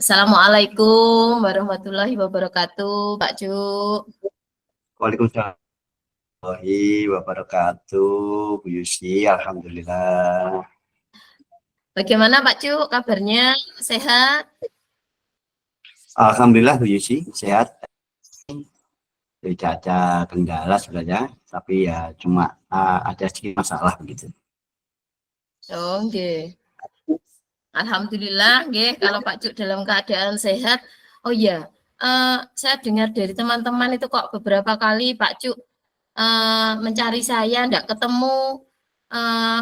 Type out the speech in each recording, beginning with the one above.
Assalamualaikum warahmatullahi wabarakatuh, Pak Cuk. Waalaikumsalam warahmatullahi wabarakatuh, Bu Yusi, alhamdulillah. Bagaimana Pak Cuk kabarnya? Sehat? Alhamdulillah Bu Yusi, sehat. Tidak ada kendala sebenarnya, tapi ya cuma ada sedikit masalah begitu. Oh, nggih. Alhamdulillah, nggih, kalau Pak Cuk dalam keadaan sehat. Oh iya, saya dengar dari teman-teman itu kok beberapa kali Pak Cuk mencari saya, ndak ketemu.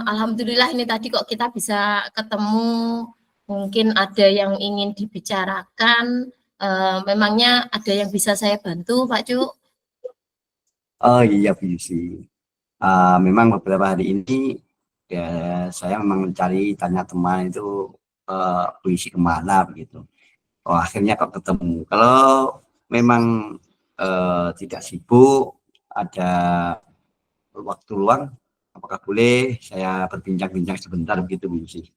Alhamdulillah ini tadi kok kita bisa ketemu. Mungkin ada yang ingin dibicarakan. Memangnya ada yang bisa saya bantu, Pak Cuk? Oh iya Bu Yusi, memang beberapa hari ini ya saya memang mencari tanya teman itu Bu Yusi kemana begitu. Oh akhirnya kok ketemu. Kalau memang tidak sibuk, ada waktu luang, apakah boleh saya berbincang-bincang sebentar begitu Bu Yusi?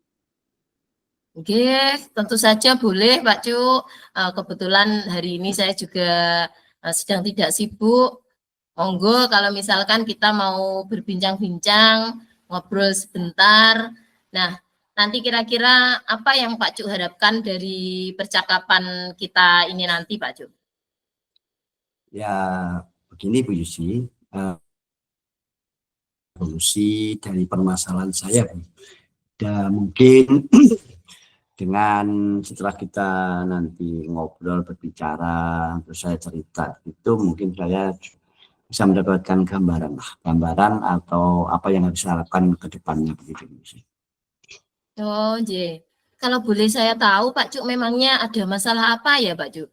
Oke, tentu saja boleh Pak Cuk. Kebetulan hari ini saya juga sedang tidak sibuk. Monggo kalau misalkan kita mau berbincang-bincang, ngobrol sebentar. Nah, nanti kira-kira apa yang Pak Cuk harapkan dari percakapan kita ini nanti, Pak Cuk? Ya begini Bu Yusi, solusi dari permasalahan saya Bu. Dan mungkin dengan setelah kita nanti ngobrol berbicara terus saya cerita itu mungkin saya bisa mendapatkan gambaran atau apa yang harus saya lakukan ke depannya begitu Bu Yusi. Oh, J. Kalau boleh saya tahu, Pak Cuk, memangnya ada masalah apa ya, Pak Cuk?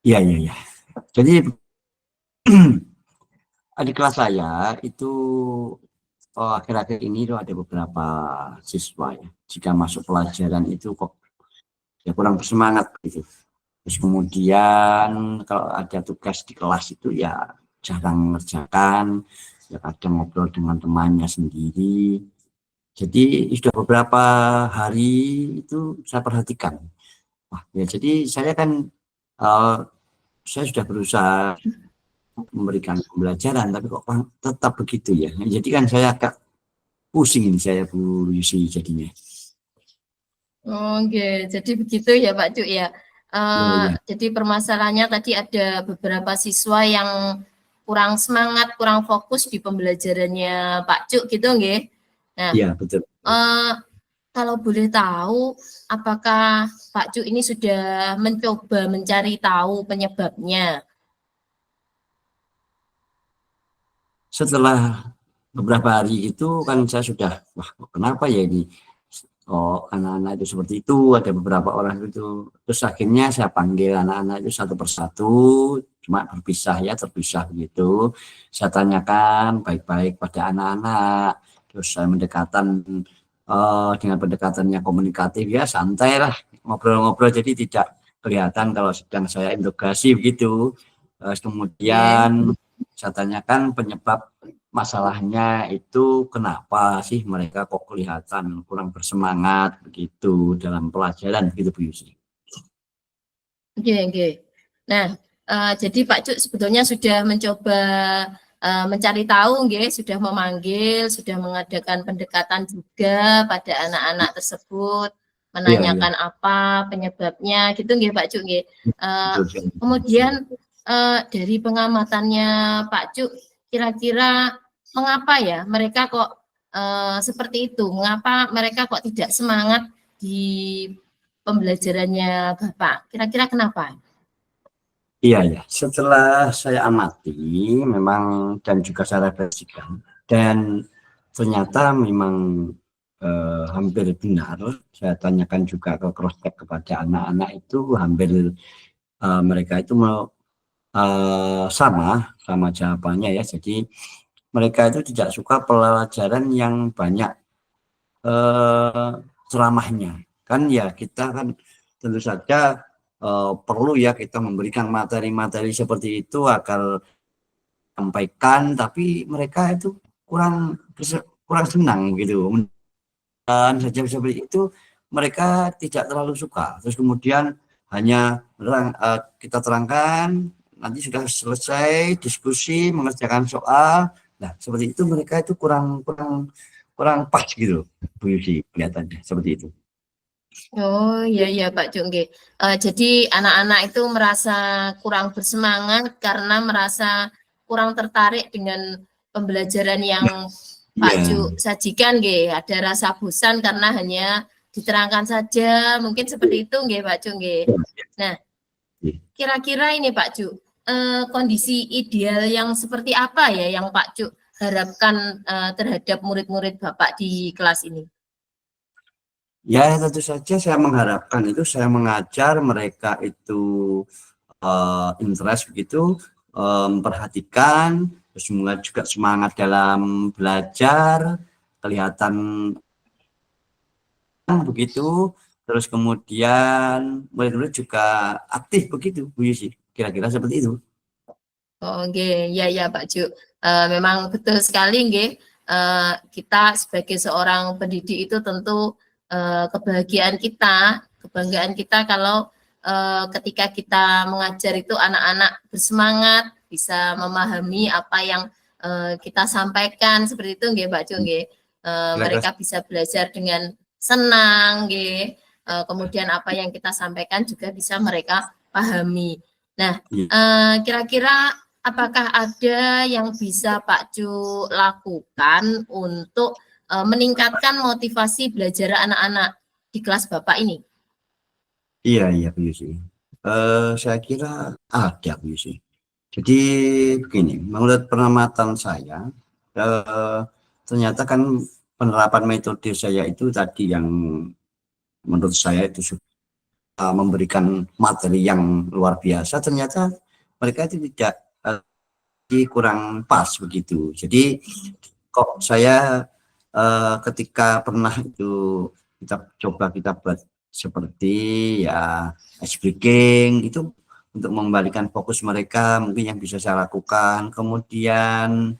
Iya iya iya. Jadi adik kelas saya itu akhir-akhir ini tuh ada beberapa siswa ya, jika masuk pelajaran itu kok ya kurang bersemangat gitu. Terus kemudian kalau ada tugas di kelas itu ya jarang mengerjakan, ya kadang ngobrol dengan temannya sendiri. Jadi sudah beberapa hari itu saya perhatikan. Wah, ya jadi saya kan uh, saya sudah berusaha memberikan pembelajaran, tapi kok tetap begitu ya. Jadi kan saya agak pusing ini saya Bu Yusi jadinya. Oh, oke. Jadi begitu ya, Pak Cuk ya. Ya, ya, Jadi permasalahannya tadi ada beberapa siswa yang kurang semangat, kurang fokus di pembelajarannya Pak Cuk gitu, nggih. Nah, iya betul. eh, kalau boleh tahu, apakah Pak Cuk ini sudah mencoba mencari tahu penyebabnya? Setelah beberapa hari itu kan saya sudah, wah kenapa ya ini? Oh anak-anak itu seperti itu, ada beberapa orang itu. Terus akhirnya saya panggil anak-anak itu satu persatu, cuma berpisah ya, terpisah begitu. Saya tanyakan baik-baik pada anak-anak. Terus saya dengan pendekatannya komunikatif ya, santai lah ngobrol-ngobrol, jadi tidak kelihatan kalau sedang saya interogasi begitu. Terus Oke. kemudian saya tanyakan penyebab masalahnya itu kenapa sih mereka kok kelihatan kurang bersemangat begitu dalam pelajaran begitu Bu Yusi. Oke, oke. Nah, jadi Pak Cuk sebetulnya sudah mencoba mencari tahu, nggih, sudah memanggil, sudah mengadakan pendekatan juga pada anak-anak tersebut, Iya, iya. menanyakan apa penyebabnya, gitu, nggih, Pak Cuk, nggih. Betul, betul. Kemudian dari pengamatannya Pak Cuk, kira-kira mengapa ya mereka kok seperti itu? Mengapa mereka kok tidak semangat di pembelajarannya Bapak? Kira-kira kenapa? Iya, ya. Setelah saya amati memang dan juga saya refleksikan dan ternyata memang hampir benar. Saya tanyakan juga ke cross check kepada anak-anak itu hampir mereka itu sama jawabannya ya. Jadi mereka itu tidak suka pelajaran yang banyak ceramahnya. Kan ya kita kan tentu saja perlu ya kita memberikan materi-materi seperti itu agar sampaikan, tapi mereka itu kurang kurang senang gitu. Dan saja seperti itu mereka tidak terlalu suka. Terus kemudian hanya kita terangkan, nanti sudah selesai diskusi mengerjakan soal. Nah, seperti itu mereka itu kurang pas gitu, Bu Yusi, kelihatannya seperti itu. Oh iya iya Pak Jongge. Jadi anak-anak itu merasa kurang bersemangat karena merasa kurang tertarik dengan pembelajaran yang Pak Ju Iya. sajikan, nggih. Ada rasa bosan karena hanya diterangkan saja, mungkin seperti itu, nggih Pak Ju, nggih. Nah, kira-kira ini Pak Ju, kondisi ideal yang seperti apa ya yang Pak Ju harapkan terhadap murid-murid Bapak di kelas ini? Ya, tentu saja saya mengharapkan itu saya mengajar mereka itu interest begitu, memperhatikan, terus juga semangat dalam belajar, kelihatan begitu, terus kemudian murid-murid juga aktif begitu, Bu Yusi, kira-kira seperti itu. Oh, nggih, ya ya Pak Ju. Memang betul sekali nggih. Kita sebagai seorang pendidik itu tentu kebahagiaan kita, kebanggaan kita kalau ketika kita mengajar itu anak-anak bersemangat, bisa memahami apa yang kita sampaikan seperti itu nggih Pak Ju nggih. Mereka bisa belajar dengan senang nggih. Kemudian apa yang kita sampaikan juga bisa mereka pahami. Nah, kira-kira apakah ada yang bisa Pak Ju lakukan untuk meningkatkan motivasi belajar anak-anak di kelas Bapak ini? Iya, Bu Yusi. Saya kira ada, Bu Yusi. Jadi begini, menurut pengamatan saya, ternyata kan penerapan metode saya itu tadi yang menurut saya itu sudah memberikan materi yang luar biasa, ternyata mereka itu tidak kurang pas begitu. Jadi kok saya ketika pernah itu kita buat seperti ya ice breaking itu untuk membalikan fokus mereka, mungkin yang bisa saya lakukan. Kemudian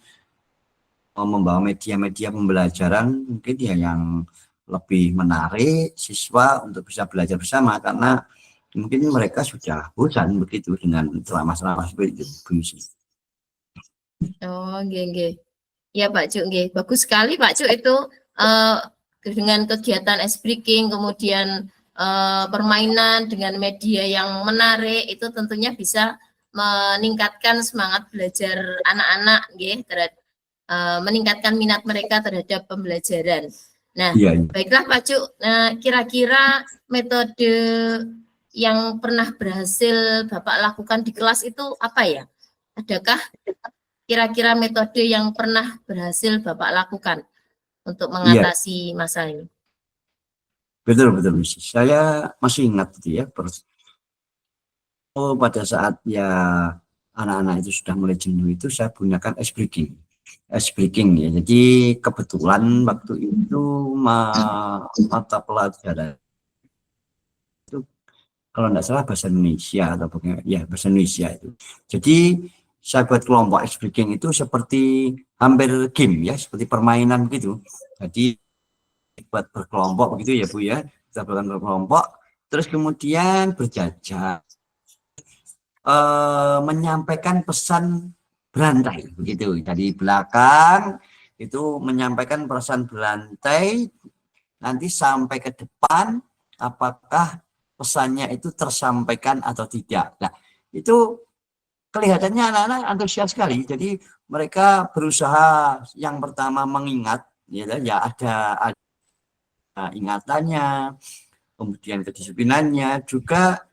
membawa media-media pembelajaran mungkin ya yang lebih menarik siswa untuk bisa belajar bersama, karena mungkin mereka sudah bosan begitu dengan ceramah-ceramah seperti itu. Oh, nggih. Ya Pak Cuk, nggih. Bagus sekali Pak Cuk itu dengan kegiatan ice breaking, kemudian permainan dengan media yang menarik itu tentunya bisa meningkatkan semangat belajar anak-anak, nggih, meningkatkan minat mereka terhadap pembelajaran. Nah, baiklah Pak Cuk. Nah, kira-kira metode yang pernah berhasil Bapak lakukan di kelas itu apa ya? Adakah kira-kira metode yang pernah berhasil Bapak lakukan untuk mengatasi masalah ini? Betul. Saya masih ingat itu ya, pada saat ya anak-anak itu sudah mulai jenuh itu saya gunakan ice breaking ya. Jadi kebetulan waktu itu mata pelajaran itu kalau tidak salah bahasa Indonesia atau ya bahasa Indonesia itu. Jadi saya buat kelompok ice breaking itu seperti hampir game ya, seperti permainan gitu. Jadi buat berkelompok begitu ya Bu ya, kita berkelompok, terus kemudian berjajar menyampaikan pesan berantai begitu dari belakang itu menyampaikan pesan berantai, nanti sampai ke depan apakah pesannya itu tersampaikan atau tidak. Nah itu kelihatannya anak-anak antusias sekali, jadi mereka berusaha yang pertama mengingat ya ada ingatannya, kemudian kedisiplinannya juga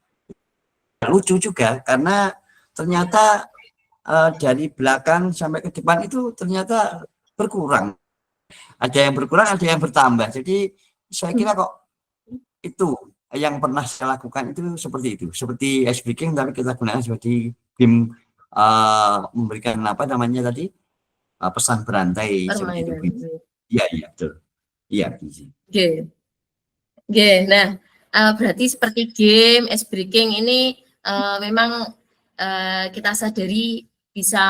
lucu juga karena ternyata dari belakang sampai ke depan itu ternyata berkurang. Ada yang berkurang, ada yang bertambah. Jadi saya kira kok itu yang pernah saya lakukan itu seperti itu. Seperti ice breaking tapi kita gunakan seperti game memberikan apa namanya tadi pesan berantai seperti itu. Iya betul. Iya. Oke. Oke, nah berarti seperti game, ice breaking ini memang kita sadari bisa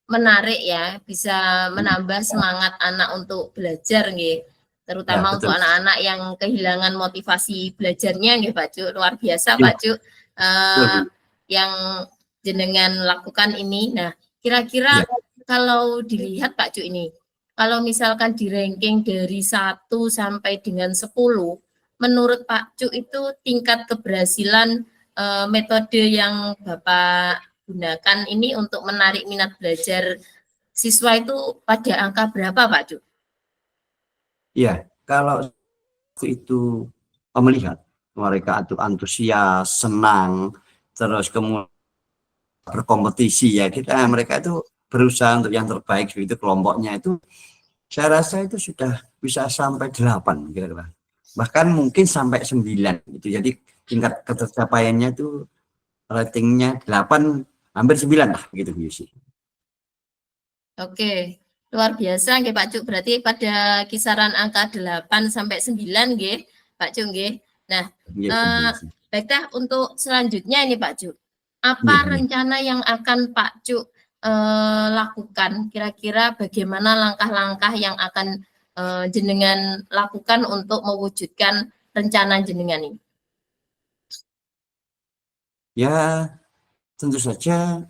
menarik ya, bisa menambah semangat anak untuk belajar nggih. terutama untuk betul. anak-anak yang kehilangan motivasi belajarnya nggih Pak Cuk. Luar biasa Ya, Pak Cuk betul. yang jenengan lakukan ini. Nah, kira-kira Ya, kalau dilihat Pak Cuk ini, kalau misalkan di ranking dari 1 sampai dengan 10, menurut Pak Cuk itu tingkat keberhasilan metode yang Bapak gunakan ini untuk menarik minat belajar siswa itu pada angka berapa Pak Cuk? ya. Kalau itu melihat mereka itu antusias, senang, terus kemudian berkompetisi ya mereka itu berusaha untuk yang terbaik itu kelompoknya itu saya rasa itu sudah bisa sampai 8 kira-kira. Bahkan mungkin sampai 9 gitu. Jadi tingkat ketercapaiannya itu ratingnya 8 hampir 9 lah gitu Bu Yusi. Oke, luar biasa nggih Pak Cuk. Berarti pada kisaran angka 8 sampai 9 nggih Pak Cuk nggih. Nah, Iya, Bu eh, Yusi. baiklah untuk selanjutnya ini Pak Cuk. Apa Iya, iya. rencana yang akan Pak Cuk lakukan? Kira-kira bagaimana langkah-langkah yang akan jenengan lakukan untuk mewujudkan rencana jenengan ini? Ya, tentu saja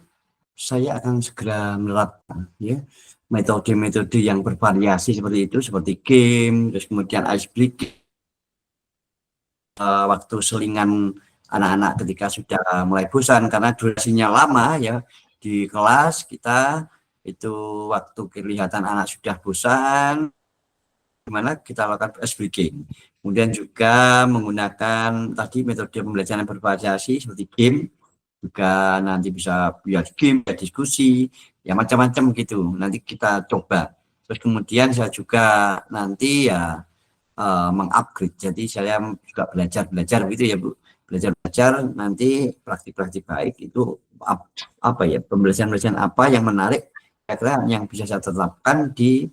saya akan segera menerapkan ya metode-metode yang bervariasi seperti itu, seperti game, terus kemudian ice breaking, waktu selingan anak-anak ketika sudah mulai bosan karena durasinya lama ya di kelas kita itu waktu kelihatan anak sudah bosan, gimana kita lakukan ice breaking. Kemudian juga menggunakan tadi metode pembelajaran bervariasi seperti game, juga nanti bisa via game, via diskusi, ya macam-macam gitu. Nanti kita coba. Terus kemudian saya juga nanti ya mengupgrade. Jadi saya juga belajar gitu ya Bu. Belajar nanti praktik-praktik baik itu apa ya pembelajaran apa yang menarik kira-kira yang bisa saya terapkan di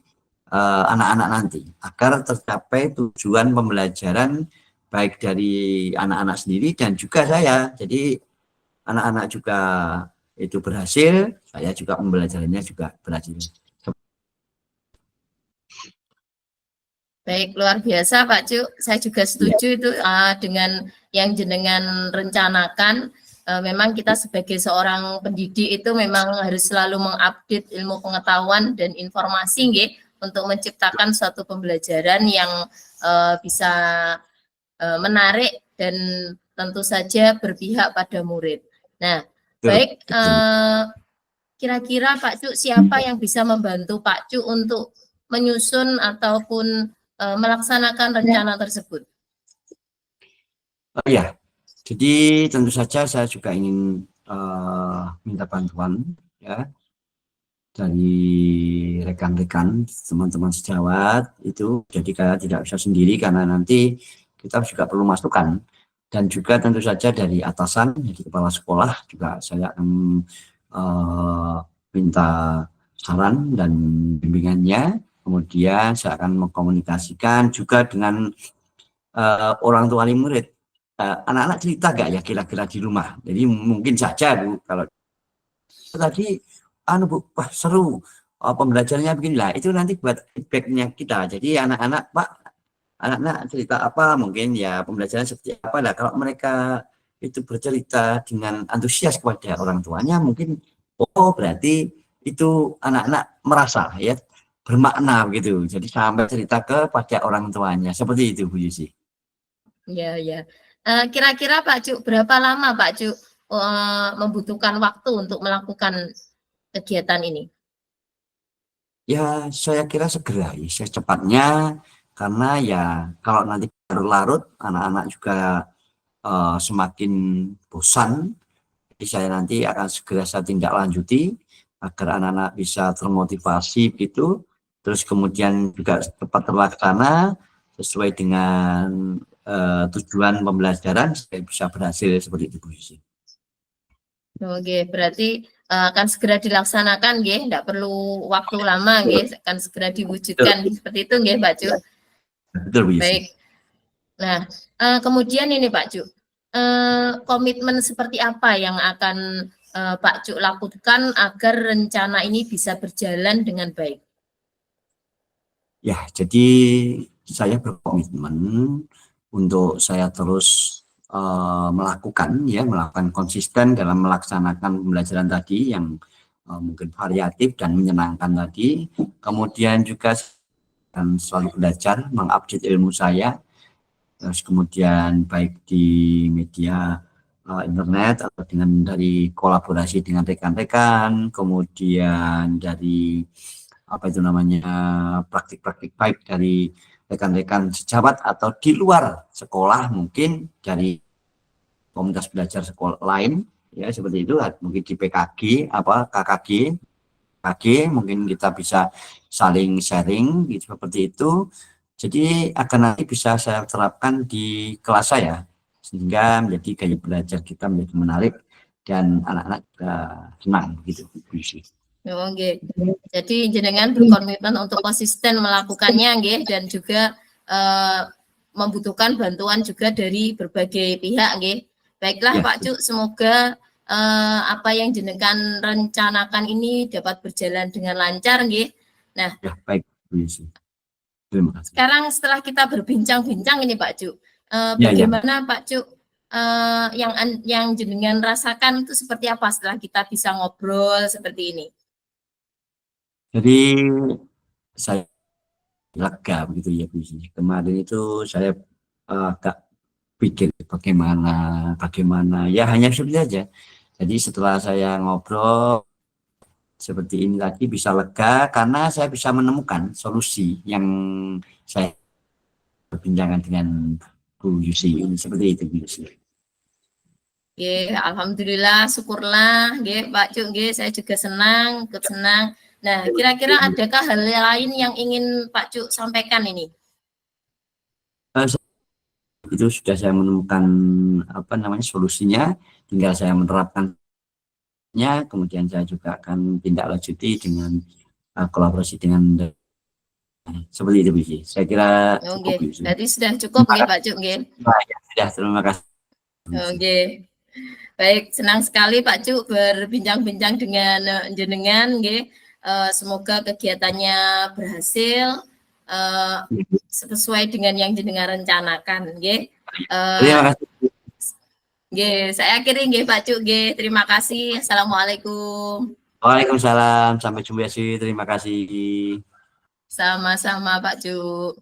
anak-anak nanti agar tercapai tujuan pembelajaran baik dari anak-anak sendiri dan juga saya. Jadi anak-anak juga itu berhasil, saya juga pembelajarannya juga berhasil. Baik, luar biasa Pak Cuk. Saya juga Ya, setuju itu dengan yang jenengan rencanakan. Memang kita sebagai seorang pendidik itu memang harus selalu mengupdate ilmu pengetahuan dan informasi nggih, untuk menciptakan suatu pembelajaran yang bisa menarik dan tentu saja berpihak pada murid. Nah, betul, baik, betul. kira-kira Pak Cuk siapa yang bisa membantu Pak Cuk untuk menyusun ataupun melaksanakan rencana tersebut? Oh ya, jadi tentu saja saya juga ingin minta bantuan ya dari rekan-rekan teman-teman sejawat itu. Jadi kita tidak bisa sendiri karena nanti kita juga perlu masukan dan juga tentu saja dari atasan, jadi kepala sekolah juga saya akan minta saran dan bimbingannya. Kemudian saya akan mengkomunikasikan juga dengan orang tua murid. Anak-anak cerita gak ya kira-kira di rumah? Jadi mungkin saja Bu, kalau tadi Bu, wah seru, pembelajarannya beginilah, itu nanti buat feedbacknya kita. Jadi anak-anak Pak, anak-anak cerita apa mungkin ya pembelajaran seperti apa lah. Kalau mereka itu bercerita dengan antusias kepada orang tuanya, mungkin oh berarti itu anak-anak merasa ya bermakna begitu. Jadi sampai cerita kepada orang tuanya seperti itu Bu Yusi. Ya, ya. Kira-kira Pak Cuk, berapa lama Pak Cuk membutuhkan waktu untuk melakukan kegiatan ini? Ya saya kira segera ya, secepatnya karena ya kalau nanti larut-larut anak-anak juga semakin bosan. Jadi saya nanti akan segera saya tindak lanjuti agar anak-anak bisa termotivasi gitu, terus kemudian juga tepat terlaksana sesuai dengan tujuan pembelajaran supaya bisa berhasil seperti itu Bu Susi. Oke, berarti akan segera dilaksanakan nggih, tidak perlu waktu lama nggih, akan segera diwujudkan Betul, seperti itu nggih Pak Cuk. betul Bu Susi. Baik. Nah, kemudian ini Pak Cuk, komitmen seperti apa yang akan Pak Cuk lakukan agar rencana ini bisa berjalan dengan baik? Ya, jadi saya berkomitmen untuk saya terus melakukan konsisten dalam melaksanakan pembelajaran tadi yang mungkin variatif dan menyenangkan tadi. Kemudian juga dan selalu belajar mengupdate ilmu saya, terus kemudian baik di media internet atau dari kolaborasi dengan rekan-rekan, kemudian dari apa itu namanya praktik-praktik baik dari rekan-rekan sejawat atau di luar sekolah, mungkin dari komunitas belajar sekolah lain ya, seperti itu, mungkin di PKG apa KKG mungkin kita bisa saling sharing gitu, seperti itu. Jadi akan nanti bisa saya terapkan di kelas saya sehingga menjadi gaya belajar kita menjadi menarik dan anak-anak senang gitu. Oke. Jadi jenengan berkomitmen untuk konsisten melakukannya nggih, dan juga membutuhkan bantuan juga dari berbagai pihak nggih. Baiklah Ya. Pak Cuk, semoga apa yang jenengan rencanakan ini dapat berjalan dengan lancar nggih. Nah, Ya, baik. Terima kasih. sekarang setelah kita berbincang-bincang ini Pak Cuk, Ya, ya. bagaimana Pak Cuk yang jenengan rasakan itu seperti apa setelah kita bisa ngobrol seperti ini? Jadi saya lega begitu ya Bu. Kemarin itu saya agak pikir bagaimana ya, hanya seperti aja. Jadi setelah saya ngobrol seperti ini tadi bisa lega karena saya bisa menemukan solusi yang saya perbincangan dengan Bu Yusi ini, seperti itu Bu Yusi. Alhamdulillah, syukurlah, Pak Cuk, saya juga senang, ikut senang. Nah, kira-kira adakah hal lain yang ingin Pak Cuk sampaikan ini? Itu sudah saya menemukan solusinya, tinggal saya menerapkannya, kemudian saya juga akan tindak lanjuti dengan kolaborasi dengan seperti itu Bu Yusi. Saya kira cukup Bu Yusi. Berarti sudah cukup Pak Cuk. Ya, terima kasih. Baik, senang sekali Pak Cuk berbincang-bincang dengan jenengan, semoga kegiatannya berhasil sesuai dengan yang jenengan rencanakan, Terima kasih. Saya akhiri Pak Cuk, terima kasih. Assalamualaikum. Waalaikumsalam, sampai jumpa sih. Terima kasih. Sama-sama Pak Cuk.